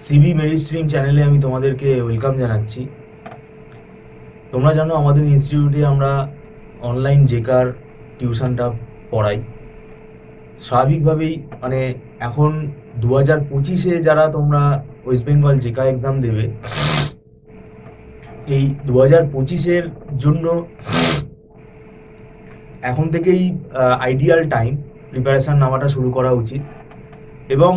CB মেরিস্ট্রিম চ্যানেলে আমি তোমাদেরকে ওয়েলকাম জানাচ্ছি। তোমরা জানো আমাদের ইনস্টিটিউটে আমরা অনলাইন জেকার টিউশনটা পড়াই। স্বাভাবিকভাবেই মানে এখন 2025-এ যারা তোমরা ওয়েস্ট বেঙ্গল জেকা এক্সাম দেবে, এই 2025-এর জন্য এখন থেকেই আইডিয়াল টাইম প্রিপারেশান নেওয়াটা শুরু করা উচিত। এবং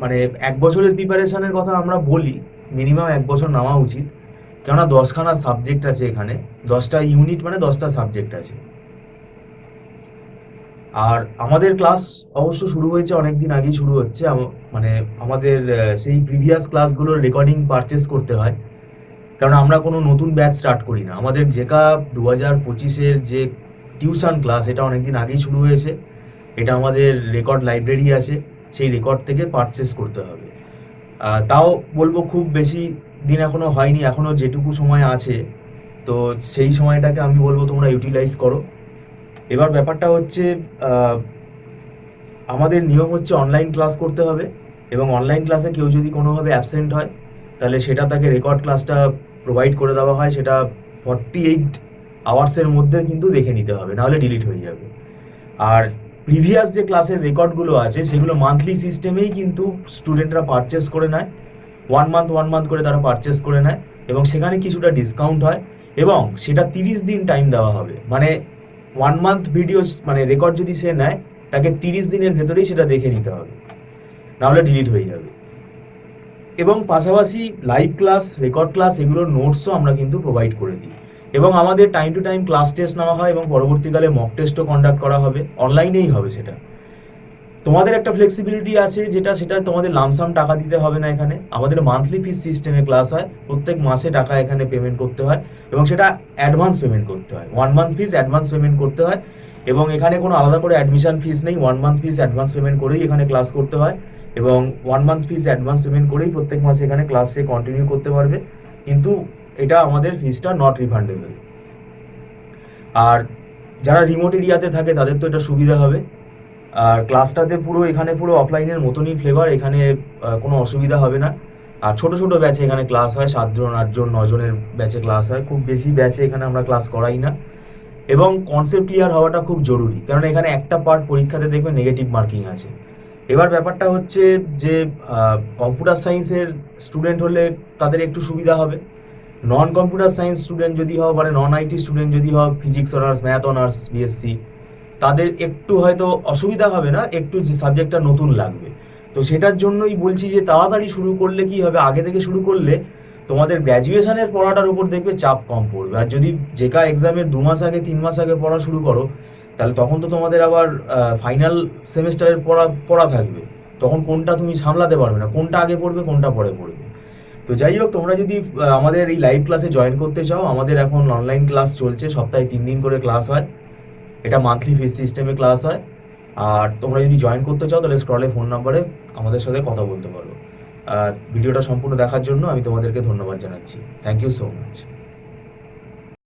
মানে 1 বছরের প্রিপারেশানের কথা আমরা বলি, মিনিমাম 1 বছর নেওয়া উচিত, কেননা 10খানা সাবজেক্ট আছে এখানে, 10টা ইউনিট মানে 10টা সাবজেক্ট আছে। আর আমাদের ক্লাস অবশ্য শুরু হয়েছে অনেক দিন আগেই শুরু হচ্ছে। মানে আমাদের সেই প্রিভিয়াস ক্লাসগুলোর রেকর্ডিং পারচেস করতে হয়, কারণ আমরা কোনো নতুন ব্যাচ স্টার্ট করি না। আমাদের যেটা 2025-এর যে টিউশন ক্লাস, এটা অনেক দিন আগেই শুরু হয়েছে। এটা আমাদের রেকর্ড লাইব্রেরি আছে, সেই রেকর্ড থেকে পারচেস করতে হবে। তাও বলবো খুব বেশি দিন এখনও হয়নি, এখনও যেটুকু সময় আছে, তো সেই সময়টাকে আমি বলবো তোমরা ইউটিলাইজ করো। এবার ব্যাপারটা হচ্ছে আমাদের নিয়ম হচ্ছে অনলাইন ক্লাস করতে হবে, এবং অনলাইন ক্লাসে কেউ যদি কোনোভাবে অ্যাবসেন্ট হয় তাহলে সেটা তাকে রেকর্ড ক্লাসটা প্রোভাইড করে দেওয়া হয়। সেটা 48 আওয়ার্সের মধ্যে কিন্তু দেখে নিতে হবে, নাহলে ডিলিট হয়ে যাবে। আর প্রিভিয়াস যে ক্লাসের রেকর্ডগুলো আছে সেগুলো মান্থলি সিস্টেমেই কিন্তু স্টুডেন্টরা পারচেস করে নেয়। 1 মান্থ করে তারা পারচেস করে নেয়, এবং সেখানে কিছুটা ডিসকাউন্ট হয়, এবং সেটা 30 দিন টাইম দেওয়া হবে। মানে 1 মান্থ ভিডিও মানে রেকর্ড যদি সে নেয়, তাকে 30 দিনের ভেতরেই সেটা দেখে নিতে হবে, নাহলে ডিলিট হয়ে যাবে। এবং পাশাপাশি লাইভ ক্লাস, রেকর্ড ক্লাস, এগুলোর নোটসও আমরা কিন্তু প্রোভাইড করে দিই। এবং আমাদের time to time class test নেওয়া হয়, এবং পরবর্তীকালে মক টেস্টও কন্ডাক্ট করা হবে, অনলাইনেই হবে সেটা। তোমাদের একটা ফ্লেক্সিবিলিটি আছে, সেটা তোমাদের লামসাম টাকা দিতে হবে না। এখানে আমাদের মান্থলি ফিস সিস্টেমে ক্লাস হয়, প্রত্যেক মাসে টাকা এখানে পেমেন্ট করতে হয়, এবং সেটা অ্যাডভান্স পেমেন্ট করতে হয়। 1 মান্থ ফিস অ্যাডভান্স পেমেন্ট করতে হয়, এবং এখানে কোনো আলাদা করে অ্যাডমিশন ফিস নেই। 1 মান্থ ফিস অ্যাডভান্স পেমেন্ট করেই এখানে ক্লাস করতে হয়, এবং 1 মান্থ ফিস অ্যাডভান্স পেমেন্ট করেই প্রত্যেক মাসে এখানে ক্লাসে কন্টিনিউ করতে পারবে। কিন্তু এটা আমাদের ফিসটা নট রিফান্ডেবল। আর যারা রিমোট এরিয়াতে থাকে তাদের তো এটা সুবিধা হবে। আর ক্লাসটাতে এখানে পুরো অফলাইনের মতনই ফ্লেভার, এখানে কোনো অসুবিধা হবে না। আর ছোট ছোট ব্যাচে এখানে ক্লাস হয়, 7জন 8জন 9জনের ব্যাচে ক্লাস হয়, খুব বেশি ব্যাচে এখানে আমরা ক্লাস করাই না। এবং কনসেপ্ট ক্লিয়ার হওয়াটা খুব জরুরি, কারণ এখানে একটা পার্ট পরীক্ষাতে দেখবে নেগেটিভ মার্কিং আছে। এবার ব্যাপারটা হচ্ছে যে কম্পিউটার সায়েন্সের স্টুডেন্ট হলে তাদের একটু সুবিধা হবে। নন কম্পিউটার সায়েন্স স্টুডেন্ট যদি হও, মানে নন আইটি স্টুডেন্ট যদি হও, physics honours, math honours, BSc, তাদের একটু হয়তো অসুবিধা হবে না, একটু যে সাবজেক্টটা নতুন লাগবে। তো সেটার জন্যই বলছি যে তাড়াতাড়ি শুরু করলে কি হবে, আগে থেকে শুরু করলে তোমাদের গ্র্যাজুয়েশনের পড়াটার উপর দেখবে চাপ কম পড়বে। আর যদি যেকা এক্সামের 2 মাস আগে 3 মাস আগে পড়া শুরু করো, তাহলে তখন তো তোমাদের আবার ফাইনাল সেমিস্টারের পড়া থাকবে। তখন কোনটা তুমি সামলাতে পারবে না, কোনটা আগে পড়বে কোনটা পরে পড়বে। তো যাই হোক, তোমরা যদি আমাদের এই লাইভ ক্লাসে জয়েন করতে চাও, আমাদের এখন অনলাইন ক্লাস চলছে, সপ্তাহে 3 দিন করে ক্লাস হয়। এটা মান্থলি ফিস সিস্টেমে ক্লাস হয়। আর তোমরা যদি জয়েন করতে চাও তাহলে স্ক্রলে ফোন নাম্বারে আমাদের সাথে কথা বলতে পারো। ভিডিওটা সম্পূর্ণ দেখার জন্য আমি তোমাদেরকে ধন্যবাদ জানাচ্ছি। Thank you so much.